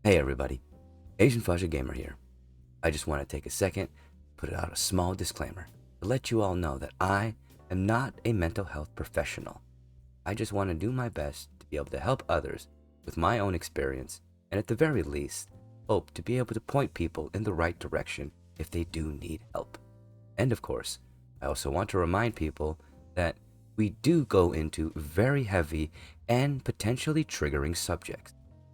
Hey everybody, Asian Fahzaly Gamer here. I just want to take a second, put out a small disclaimer to let you all know that I am not a mental health professional. I just want to do my best to be able to help others with my own experience, and at the very least, hope to be able to point people in the right direction if they do need help. And of course, I also want to remind people that we do go into very heavy and potentially triggering subjects.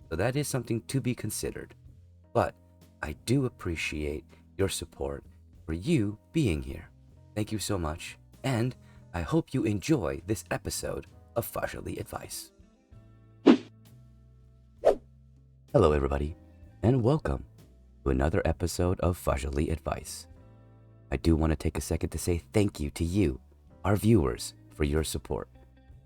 So that is something to be considered. But I do appreciate your support for you being here. Thank you so much, and I hope you enjoy this episode of Fahzaly Advice. Hello everybody, and welcome to another episode of Fahzaly Advice. I do want to take a second to say thank you to you, our viewers, for your support.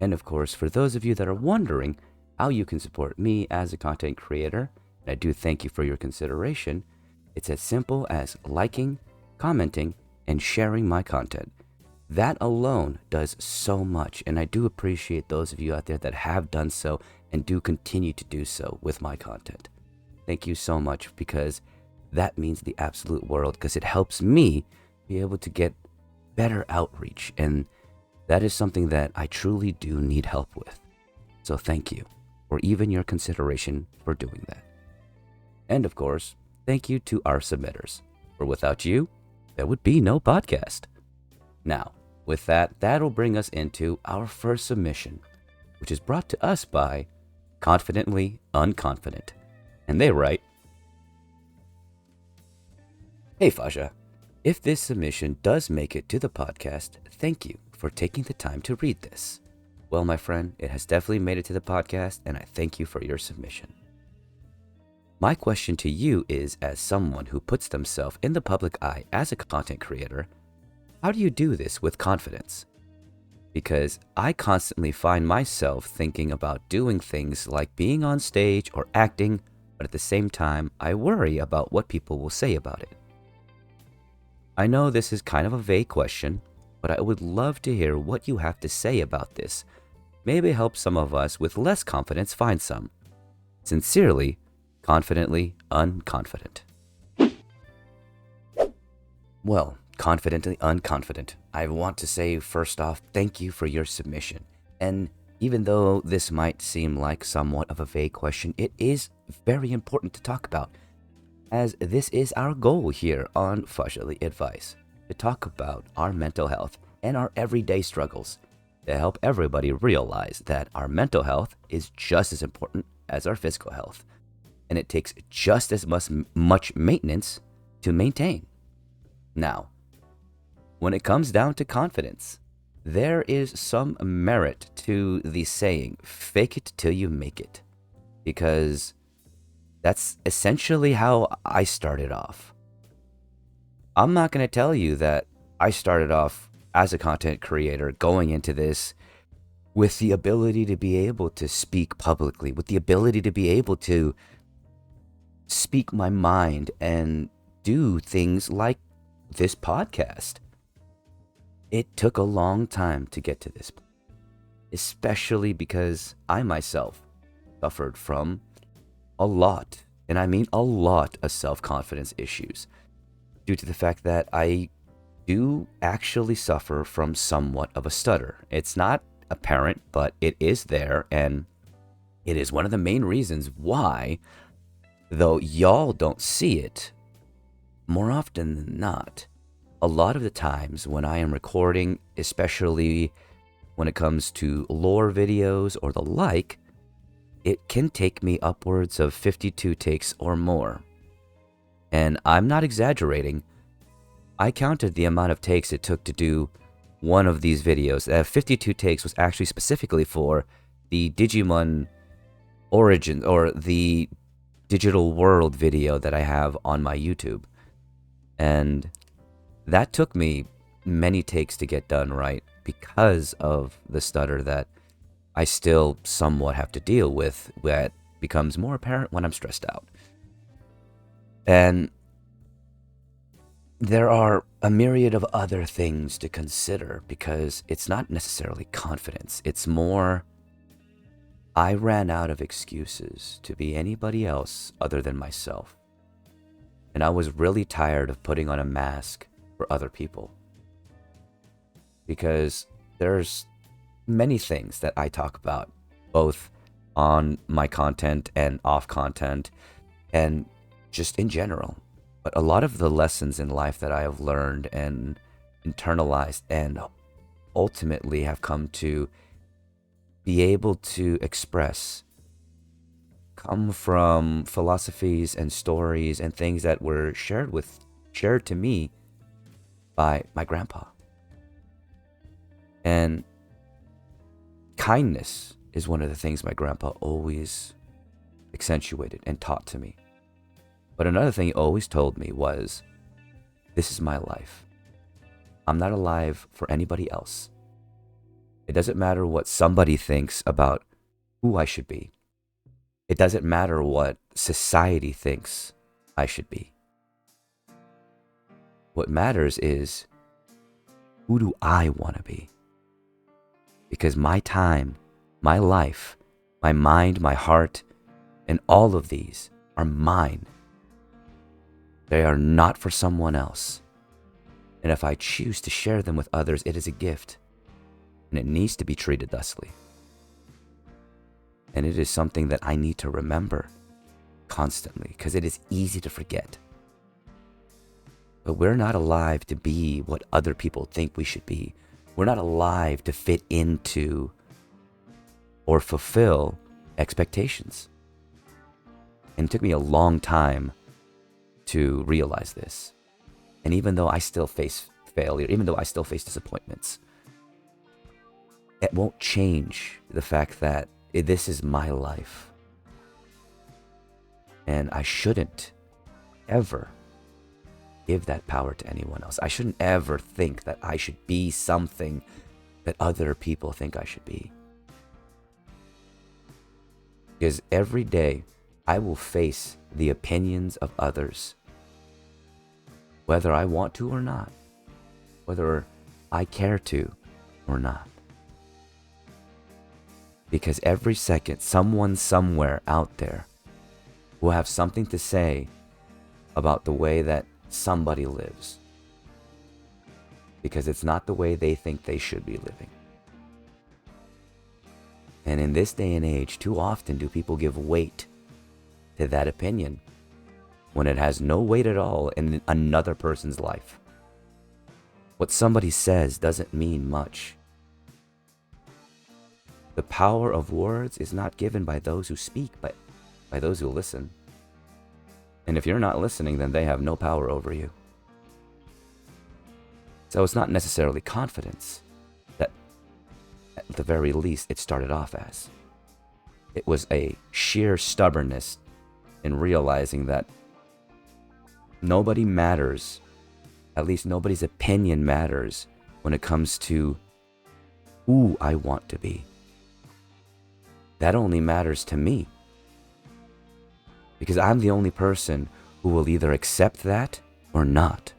And of course, for those of you that are wondering how you can support me as a content creator, and I do thank you for your consideration, it's as simple as liking, commenting, and sharing my content. That alone does so much, and I do appreciate those of you out there that have done so and do continue to do so with my content. Thank you so much, because that means the absolute world, because it helps me be able to get better outreach, and that is something that I truly do need help with. So thank you, or even your consideration for doing that. And of course, thank you to our submitters, for without you, there would be no podcast. Now, with that, that'll bring us into our first submission, which is brought to us by Confidently Unconfident. And they write, Hey Fahza, if this submission does make it to the podcast, thank you for taking the time to read this. Well, my friend, it has definitely made it to the podcast, and I thank you for your submission. My question to you is, as someone who puts themselves in the public eye as a content creator, how do you do this with confidence? Because I constantly find myself thinking about doing things like being on stage or acting, but at the same time, I worry about what people will say about it. I know this is kind of a vague question, but I would love to hear what you have to say about this. Maybe help some of us with less confidence find some. Sincerely, Confidently Unconfident. Well, Confidently Unconfident, I want to say first off, thank you for your submission. And even though this might seem like somewhat of a vague question, it is very important to talk about, as this is our goal here on Fahzaly Advice, to talk about our mental health and our everyday struggles, to help everybody realize that our mental health is just as important as our physical health, and it takes just as much maintenance to maintain. Now, when it comes down to confidence, there is some merit to the saying, fake it till you make it, because that's essentially how I started off. I'm not going to tell you that I started off as a content creator going into this with the ability to be able to speak publicly, with the ability to be able to speak my mind and do things like this podcast. It took a long time to get to this point, especially because I myself suffered from a lot, and I mean a lot, of self-confidence issues due to the fact that I do actually suffer from somewhat of a stutter. It's not apparent, but it is there, and it is one of the main reasons why, though y'all don't see it, more often than not, a lot of the times when I am recording, especially when it comes to lore videos or the like, it can take me upwards of 52 takes or more. And I'm not exaggerating. I counted the amount of takes it took to do one of these videos. 52 takes was actually specifically for the Digimon Origin, or the Digital World video that I have on my YouTube. And that took me many takes to get done right, because of the stutter that I still somewhat have to deal with, that becomes more apparent when I'm stressed out. And there are a myriad of other things to consider, because it's not necessarily confidence. It's more I ran out of excuses to be anybody else other than myself. And I was really tired of putting on a mask for other people. Because there's many things that I talk about, both on my content and off content, and just in general. But a lot of the lessons in life that I have learned and internalized and ultimately have come to be able to express come from philosophies and stories and things that were shared to me by my grandpa. And kindness is one of the things my grandpa always accentuated and taught to me. But another thing he always told me was, this is my life. I'm not alive for anybody else. It doesn't matter what somebody thinks about who I should be. It doesn't matter what society thinks I should be. What matters is, who do I want to be? Because my time, my life, my mind, my heart, and all of these are mine. They are not for someone else. And if I choose to share them with others, it is a gift. And it needs to be treated thusly. And it is something that I need to remember constantly, because it is easy to forget. But we're not alive to be what other people think we should be. We're not alive to fit into or fulfill expectations. And it took me a long time to realize this. And even though I still face failure, even though I still face disappointments, it won't change the fact that this is my life. And I shouldn't ever give that power to anyone else. I shouldn't ever think that I should be something that other people think I should be. Because every day I will face the opinions of others, whether I want to or not, whether I care to or not. Because every second, someone somewhere out there will have something to say about the way that somebody lives. Because it's not the way they think they should be living. And in this day and age, too often do people give weight to that opinion when it has no weight at all in another person's life. What somebody says doesn't mean much. The power of words is not given by those who speak, but by those who listen. And if you're not listening, then they have no power over you. So it's not necessarily confidence that, at the very least, it started off as. It was a sheer stubbornness in realizing that nobody matters, at least nobody's opinion matters when it comes to who I want to be. That only matters to me. Because I'm the only person who will either accept that or not.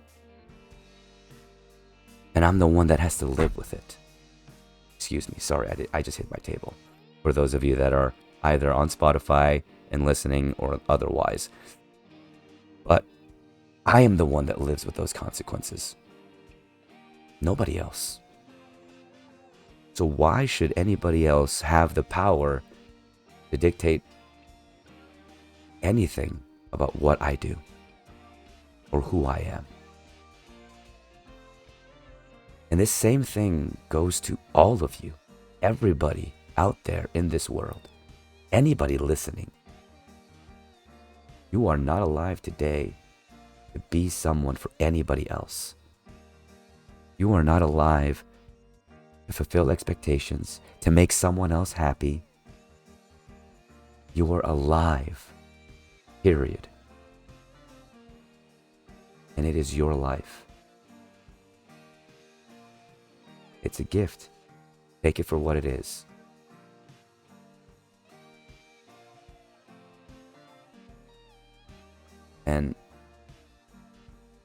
And I'm the one that has to live with it. Excuse me, sorry, I just hit my table. For those of you that are either on Spotify and listening or otherwise. But I am the one that lives with those consequences. Nobody else. So why should anybody else have the power to dictate anything about what I do or who I am? And this same thing goes to all of you, everybody out there in this world, anybody listening. You are not alive today to be someone for anybody else. You are not alive to fulfill expectations, to make someone else happy. You are alive, period. And it is your life. It's a gift. Take it for what it is. And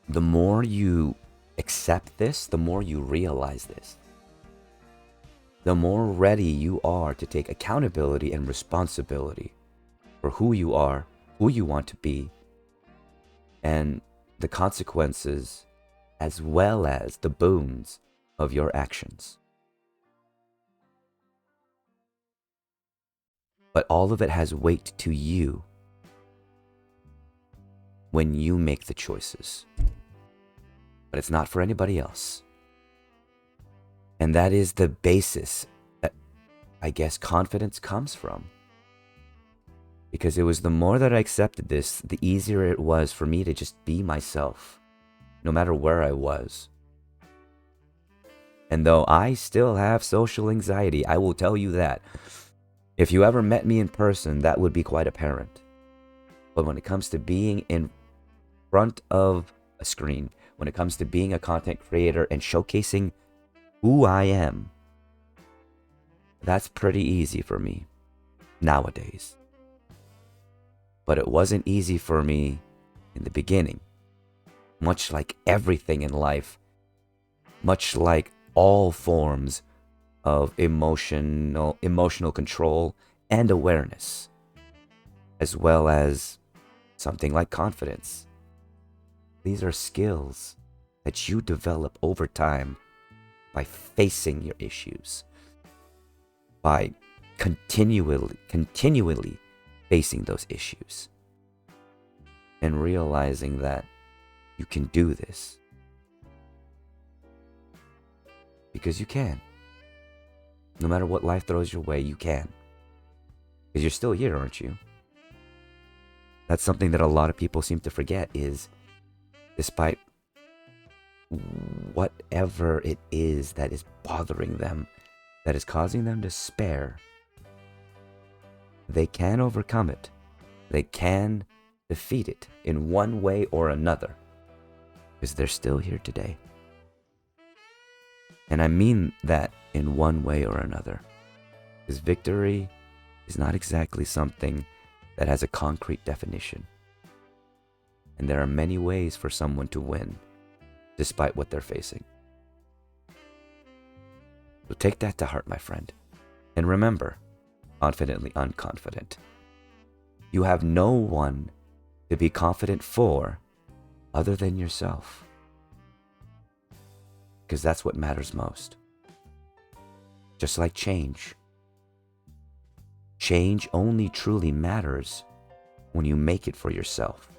the more you accept this, the more you realize this. the more ready you are to take accountability and responsibility for who you are, who you want to be, and the consequences as well as the boons of your actions. But all of it has weight to you when you make the choices. But it's not for anybody else. And that is the basis that I guess confidence comes from. Because it was the more that I accepted this, the easier it was for me to just be myself, no matter where I was. And though I still have social anxiety, I will tell you that. If you ever met me in person, that would be quite apparent. But when it comes to being in front of a screen, when it comes to being a content creator and showcasing who I am, that's pretty easy for me nowadays. But it wasn't easy for me in the beginning. Much like everything in life, much like all forms of emotional control and awareness, as well as something like confidence. These are skills that you develop over time by facing your issues, by continually facing those issues, and realizing that you can do this. Because you can. No matter what life throws your way, you can. Because you're still here, aren't you? That's something that a lot of people seem to forget, is despite whatever it is that is bothering them, that is causing them despair, they can overcome it. They can defeat it in one way or another. Because they're still here today. And I mean that in one way or another. Because victory is not exactly something that has a concrete definition. And there are many ways for someone to win, despite what they're facing. So take that to heart, my friend. And remember, confidently unconfident. You have no one to be confident for other than yourself. Because that's what matters most. Just like change. Change only truly matters when you make it for yourself.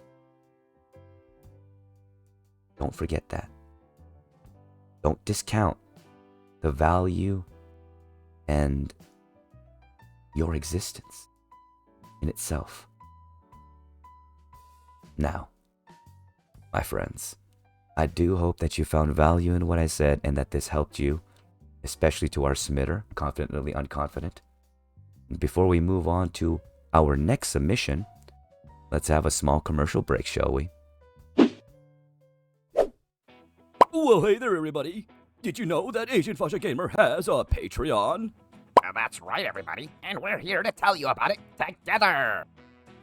Don't forget that. Don't discount the value and your existence in itself. Now, my friends, I do hope that you found value in what I said and that this helped you, especially to our submitter, Confidently Unconfident. Before we move on to our next submission, let's have a small commercial break, shall we? Well, hey there, everybody. Did you know that Asian Fasha Gamer has a Patreon? That's right, everybody, and we're here to tell you about it together.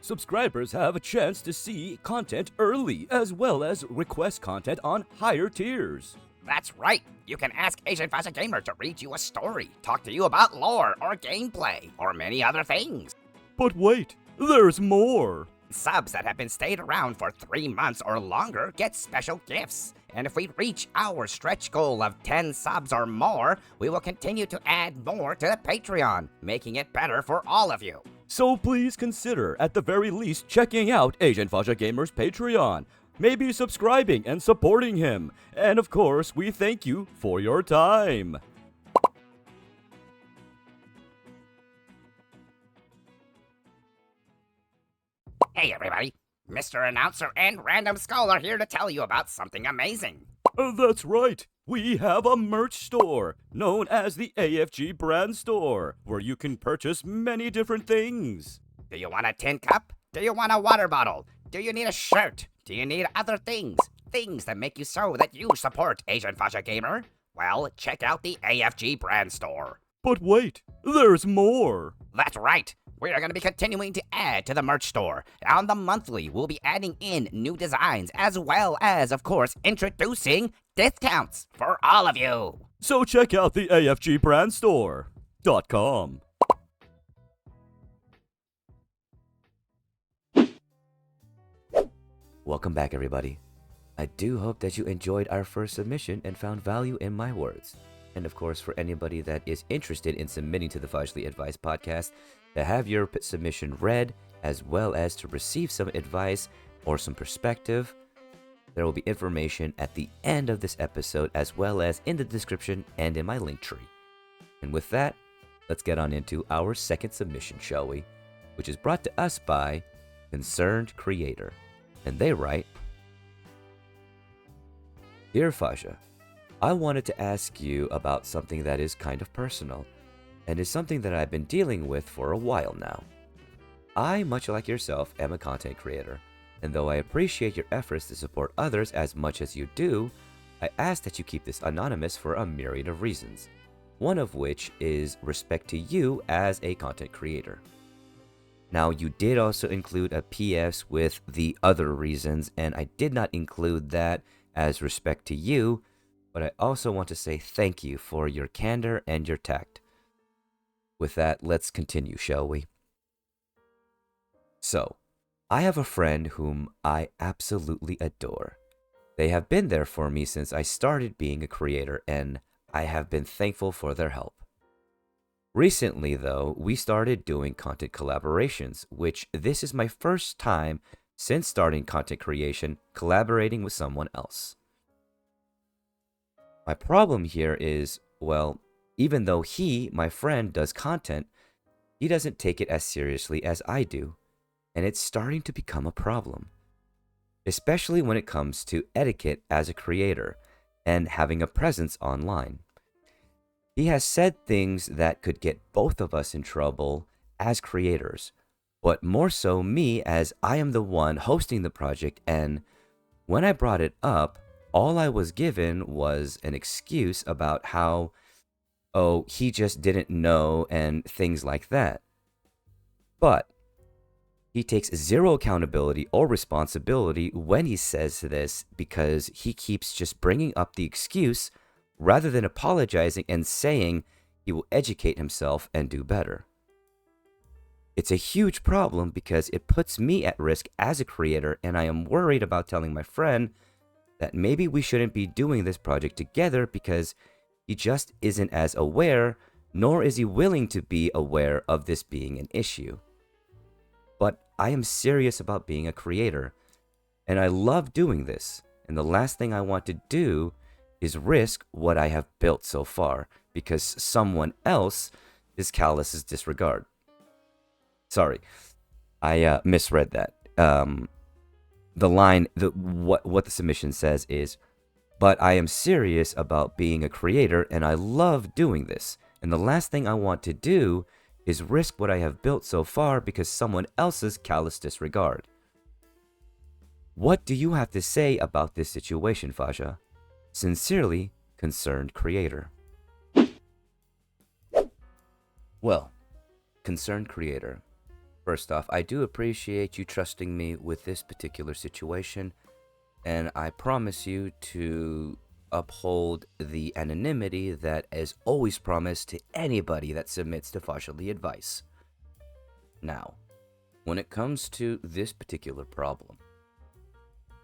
Subscribers have a chance to see content early, as well as request content on higher tiers. That's right. You can ask Asian Fashion Gamer to read you a story, talk to you about lore or gameplay, or many other things. But wait, there's more. Subs that have been stayed around for 3 months or longer get special gifts. And if we reach our stretch goal of 10 subs or more, we will continue to add more to the Patreon, making it better for all of you. So please consider, at the very least, checking out Asian Fasha Gamer's Patreon. Maybe subscribing and supporting him. And of course, we thank you for your time. Hey everybody, Mr. Announcer and Random Skull are here to tell you about something amazing. That's right. We have a merch store known as the AFG Brand Store, where you can purchase many different things. Do you want a tin cup? Do you want a water bottle? Do you need a shirt? Do you need other things? Things that make you so that you support Asian Fasha Gamer? Well, check out the AFG Brand Store. But wait, there's more. That's right. We are going to be continuing to add to the merch store. On the monthly, we'll be adding in new designs, as well as, of course, introducing discounts for all of you. So check out the afgbrandstore.com. Welcome back, everybody. I do hope that you enjoyed our first submission and found value in my words. And of course, for anybody that is interested in submitting to the Fahzaly Advice podcast, to have your submission read, as well as to receive some advice or some perspective, there will be information at the end of this episode, as well as in the description and in my link tree. And with that, let's get on into our second submission, shall we? Which is brought to us by Concerned Creator. And they write, Dear Fahza, I wanted to ask you about something that is kind of personal, and is something that I've been dealing with for a while now. I, much like yourself, am a content creator, and though I appreciate your efforts to support others as much as you do, I ask that you keep this anonymous for a myriad of reasons, one of which is respect to you as a content creator. Now, you did also include a PS with the other reasons, and I did not include that as respect to you, but I also want to say thank you for your candor and your tact. With that, let's continue, shall we? So, I have a friend whom I absolutely adore. They have been there for me since I started being a creator, and I have been thankful for their help. Recently, though, we started doing content collaborations, which this is my first time since starting content creation collaborating with someone else. My problem here is, well, even though he, my friend, does content, he doesn't take it as seriously as I do, and it's starting to become a problem, especially when it comes to etiquette as a creator and having a presence online. He has said things that could get both of us in trouble as creators, but more so me, as I am the one hosting the project, and when I brought it up, all I was given was an excuse about how, oh, he just didn't know and things like that. But he takes zero accountability or responsibility when he says this, because he keeps just bringing up the excuse rather than apologizing and saying he will educate himself and do better. It's a huge problem because it puts me at risk as a creator, and I am worried about telling my friend that maybe we shouldn't be doing this project together because he just isn't as aware, nor is he willing to be aware of this being an issue. But I am serious about being a creator, and I love doing this, and the last thing I want to do is risk what I have built so far because someone else is callous as disregard. Sorry, I misread that. The line, what the submission says is, but I am serious about being a creator and I love doing this. And the last thing I want to do is risk what I have built so far because someone else's callous disregard. What do you have to say about this situation, Fahza? Sincerely, Concerned Creator. Well, Concerned Creator, first off, I do appreciate you trusting me with this particular situation, and I promise you to uphold the anonymity that is always promised to anybody that submits to Fahzaly Advice. Now, when it comes to this particular problem,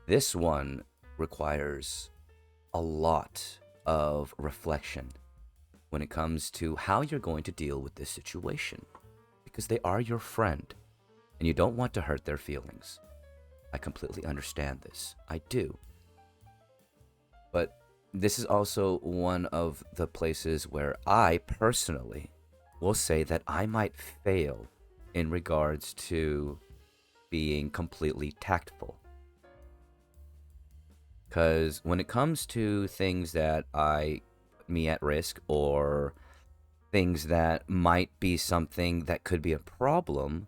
this one requires a lot of reflection when it comes to how you're going to deal with this situation, because they are your friend and you don't want to hurt their feelings. I completely understand this. I do. But this is also one of the places where I personally will say that I might fail in regards to being completely tactful. Because when it comes to things that put me at risk, or things that might be something that could be a problem,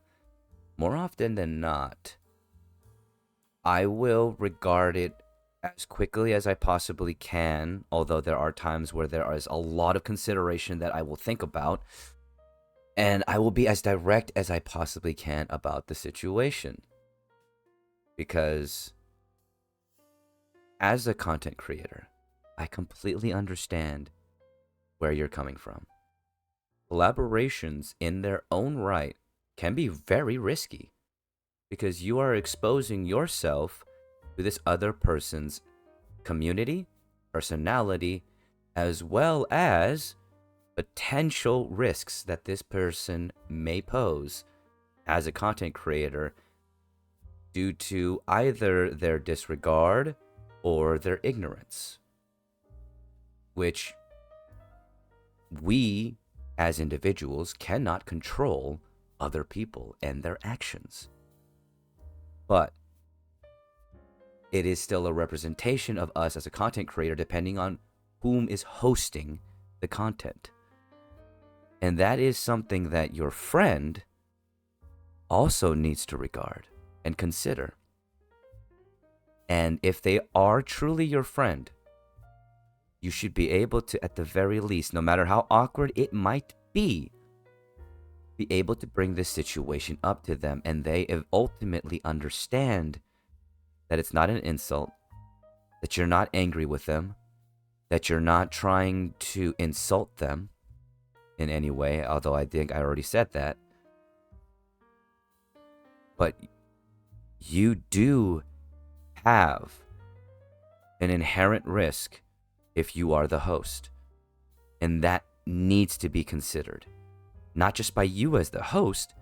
more often than not, I will regard it as quickly as I possibly can, although there are times where there is a lot of consideration that I will think about, and I will be as direct as I possibly can about the situation. Because as a content creator, I completely understand where you're coming from. Collaborations in their own right can be very risky because you are exposing yourself to this other person's community, personality, as well as potential risks that this person may pose as a content creator due to either their disregard or their ignorance, which we as individuals cannot control other people and their actions. But it is still a representation of us as a content creator depending on whom is hosting the content. And that is something that your friend also needs to regard and consider. And if they are truly your friend, you should be able to, at the very least, no matter how awkward it might be able to bring this situation up to them, and they ultimately understand that it's not an insult, that you're not angry with them, that you're not trying to insult them in any way, although I think I already said that. But you do have an inherent risk if you are the host, and that needs to be considered, not just by you as the host,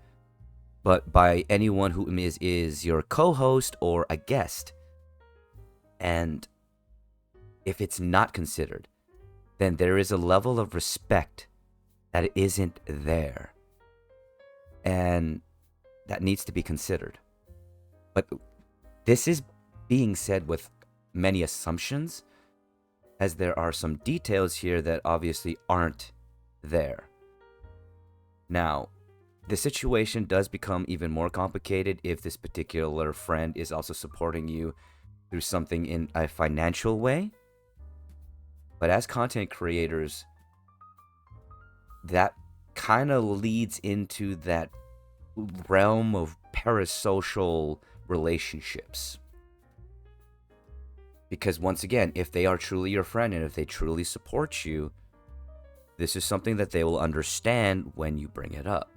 but by anyone who is your co-host or a guest. And if it's not considered, then there is a level of respect that isn't there, and that needs to be considered. But this is being said with many assumptions, as there are some details here that obviously aren't there. Now, the situation does become even more complicated if this particular friend is also supporting you through something in a financial way. But as content creators, that kind of leads into that realm of parasocial relationships. Because once again, if they are truly your friend and if they truly support you, this is something that they will understand when you bring it up.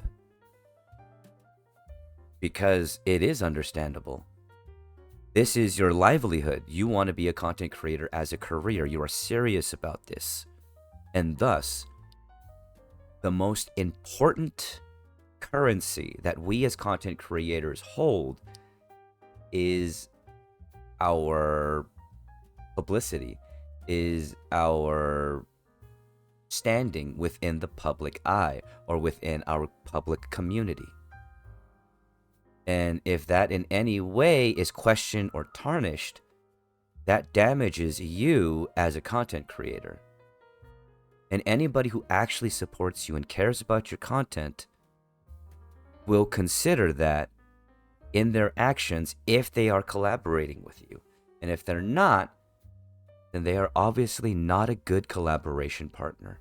Because it is understandable. This is your livelihood. You want to be a content creator as a career. You are serious about this. And thus, the most important currency that we as content creators hold is our publicity, is our standing within the public eye or within our public community. And if that in any way is questioned or tarnished, that damages you as a content creator. And anybody who actually supports you and cares about your content will consider that in their actions if they are collaborating with you. And if they're not, then they are obviously not a good collaboration partner.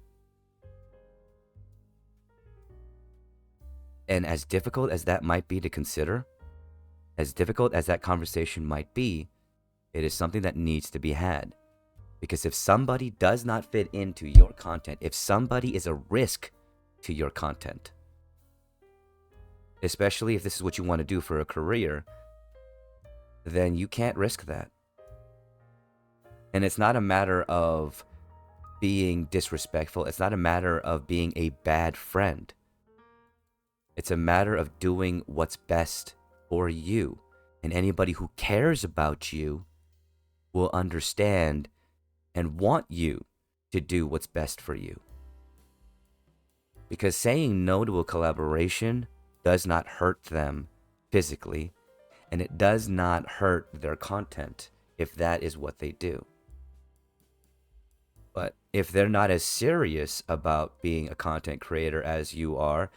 And as difficult as that might be to consider, as difficult as that conversation might be, it is something that needs to be had. Because if somebody does not fit into your content, if somebody is a risk to your content, especially if this is what you want to do for a career, then you can't risk that. And it's not a matter of being disrespectful. It's not a matter of being a bad friend. It's a matter of doing what's best for you. And anybody who cares about you will understand and want you to do what's best for you. Because saying no to a collaboration does not hurt them physically, and it does not hurt their content if that is what they do. But if they're not as serious about being a content creator as you are,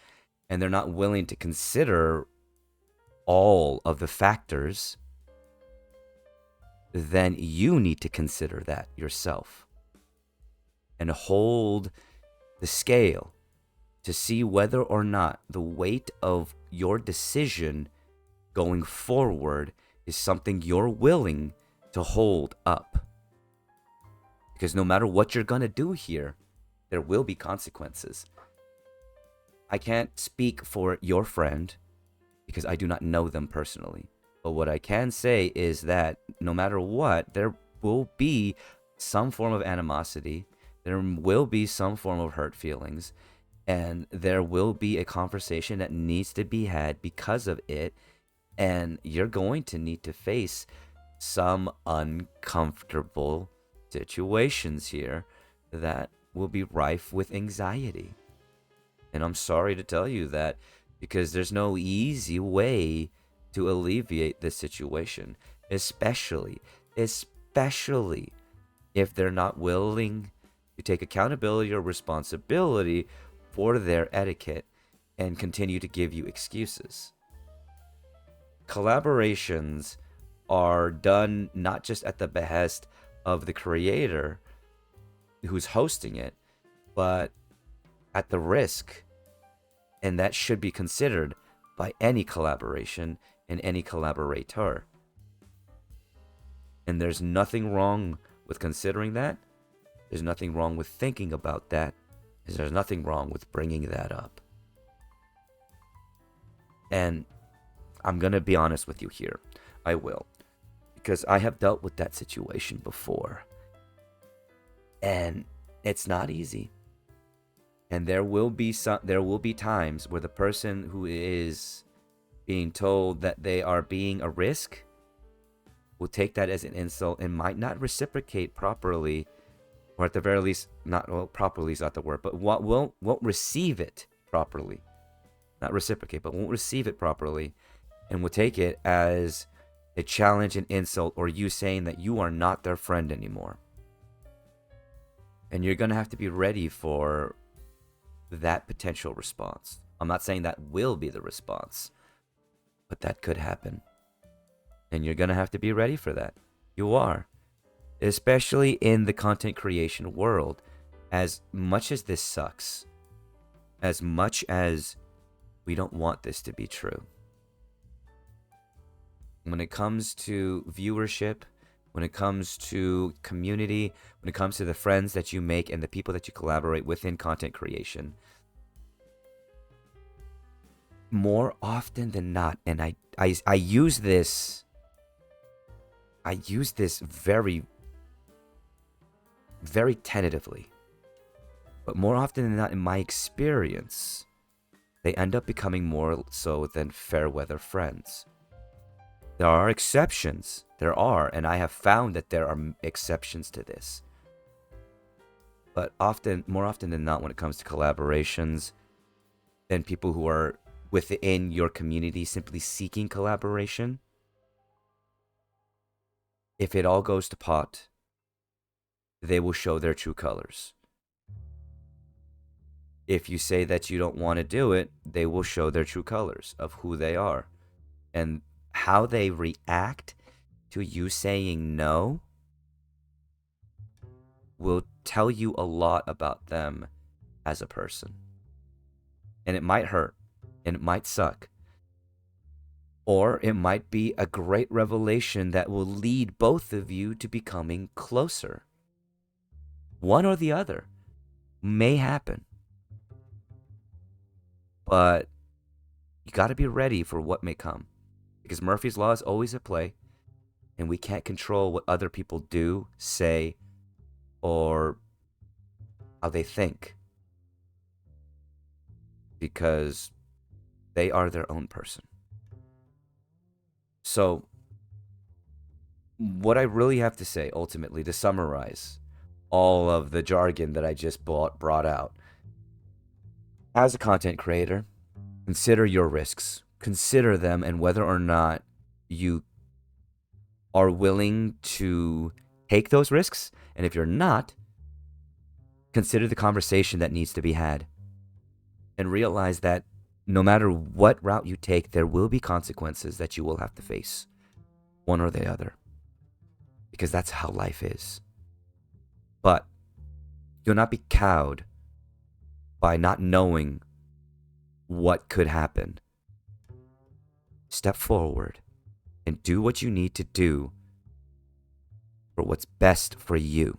and they're not willing to consider all of the factors, then you need to consider that yourself and hold the scale to see whether or not the weight of your decision going forward is something you're willing to hold up. Because no matter what you're going to do here, There will be consequences. I can't speak for your friend because I do not know them personally. But what I can say is that no matter what, there will be some form of animosity. There will be some form of hurt feelings. And there will be a conversation that needs to be had because of it. And you're going to need to face some uncomfortable situations here that will be rife with anxiety. And I'm sorry to tell you that, because there's no easy way to alleviate this situation, especially if they're not willing to take accountability or responsibility for their etiquette and continue to give you excuses. Collaborations are done not just at the behest of the creator who's hosting it, but at the risk, and that should be considered by any collaboration and any collaborator. And there's nothing wrong with considering that. There's nothing wrong with thinking about that. There's nothing wrong with bringing that up. And I'm going to be honest with you here. I will. Because I have dealt with that situation before. And it's not easy. And there will be times where the person who is being told that they are being a risk will take that as an insult and might not reciprocate properly, or at the very least, properly is not the word, but won't receive it properly. Not reciprocate, but won't receive it properly, and will take it as a challenge, an insult, or you saying that you are not their friend anymore. And you're going to have to be ready for that potential response. I'm not saying that will be the response, but that could happen. And you're going to have to be ready for that. You are. Especially in the content creation world. As much as this sucks, as much as we don't want this to be true, when it comes to viewership, when it comes to community, when it comes to the friends that you make and the people that you collaborate with in content creation, more often than not, and I use this very, very tentatively, but more often than not, in my experience, they end up becoming more so than fair weather friends. There are exceptions. There are, and I have found that there are exceptions to this. But more often than not, when it comes to collaborations and people who are within your community simply seeking collaboration, if it all goes to pot, they will show their true colors. If you say that you don't want to do it, they will show their true colors of who they are. And how they react to you saying no will tell you a lot about them as a person. And it might hurt, and it might suck. Or it might be a great revelation that will lead both of you to becoming closer. One or the other may happen. But you got to be ready for what may come. Because Murphy's Law is always at play. And we can't control what other people do, say, or how they think. Because they are their own person. So, what I really have to say, ultimately, to summarize all of the jargon that I just brought out. As a content creator, consider your risks. Consider them and whether or not you are willing to take those risks. And if you're not, consider the conversation that needs to be had. And realize that no matter what route you take, there will be consequences that you will have to face. One or the other. Because that's how life is. But you'll not be cowed by not knowing what could happen. Step forward and do what you need to do for what's best for you.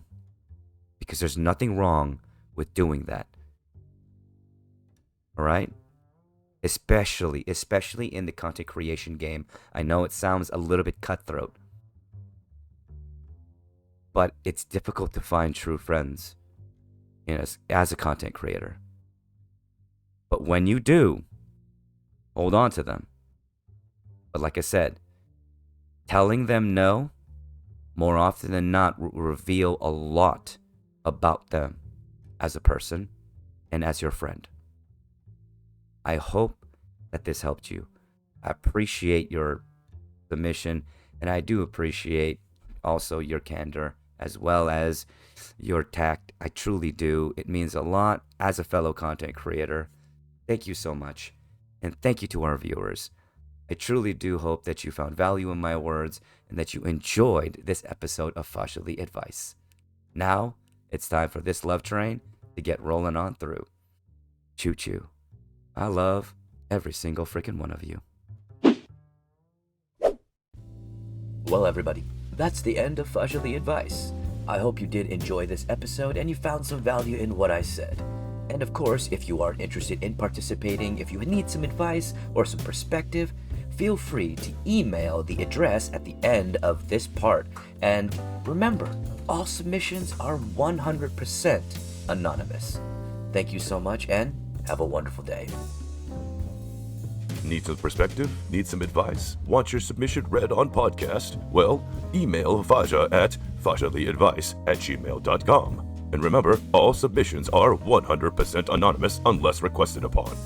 Because there's nothing wrong with doing that. All right? Especially in the content creation game. I know it sounds a little bit cutthroat, but it's difficult to find true friends, as a content creator. But when you do, hold on to them. But like I said, telling them no, more often than not, will reveal a lot about them as a person and as your friend. I hope that this helped you. I appreciate your submission, and I do appreciate also your candor as well as your tact. I truly do. It means a lot as a fellow content creator. Thank you so much. And thank you to our viewers. I truly do hope that you found value in my words and that you enjoyed this episode of Fahzaly Advice. Now, it's time for this love train to get rolling on through. Choo choo. I love every single freaking one of you. Well, everybody, that's the end of Fahzaly Advice. I hope you did enjoy this episode and you found some value in what I said. And of course, if you are interested in participating, if you need some advice or some perspective, feel free to email the address at the end of this part. And remember, all submissions are 100% anonymous. Thank you so much and have a wonderful day. Need some perspective? Need some advice? Want your submission read on podcast? Well, email Fahza at fahzalyadvice@gmail.com. And remember, all submissions are 100% anonymous unless requested upon.